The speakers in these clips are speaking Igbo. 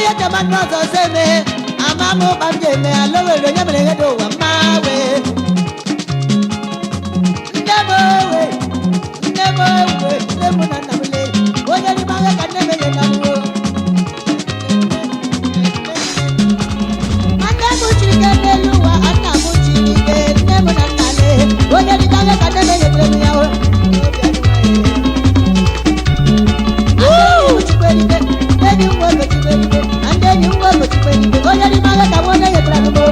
ya jaman no so se me amamu banje me alowe ro nyamre do wa mawe ndebo na namle oya ni maga kanne me na wo anda mu chike beluwa anda mu chike ndebo na nale oya ni maga kanne me na wo oya ni maga kawona ye trago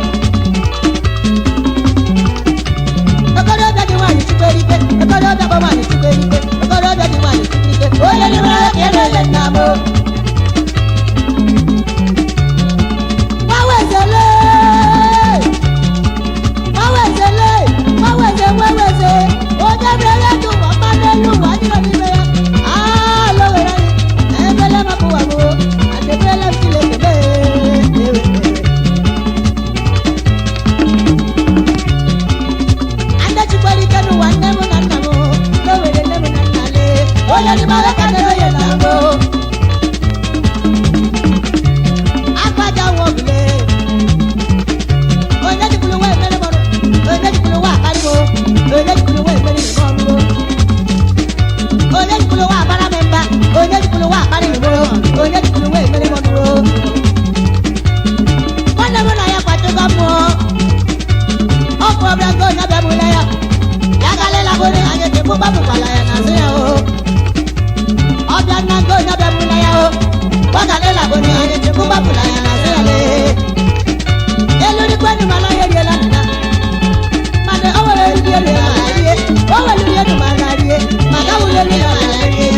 akoro da ni wani chiperike akoro da ba wani chiperike akoro da ni wani chiperike oya ni maga kele le namo wawezele oja brele tu mama nelu wani lo ni be ah lo wera ni ebele mabu wabu ade brele file kebe oya ni maga kane ye nango akwaja wobule oya ni kulu we mele mono oya ni kulu wa karibo oya ni kulu we mele mono oya ni kulu wa bara memba oya ni kulu wa karibo oya ni kulu we mele mono kone mona ya kwato gamo opo brago na bemule ya yagale la bore anye te ko babu bala ya na se o ọbịa nna ngo onye bịa mụla ya o gbagalela bụ na anyị ji mụgba bụla ya na zele elurikwenụ mana ya eriela nna mana o nwere eri eriela na rie o nwere iri enu mana rie mana ọ nwere eri mana rie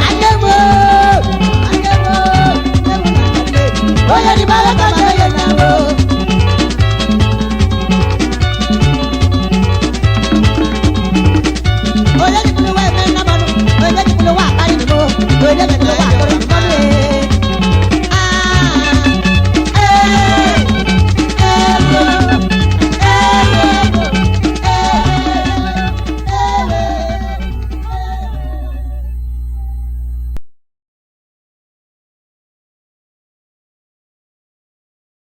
andemo onye dị mara ka ma ya na o oye di kulu wa me na manu oye di kulu wa kari ni mo oye di kulu wa kari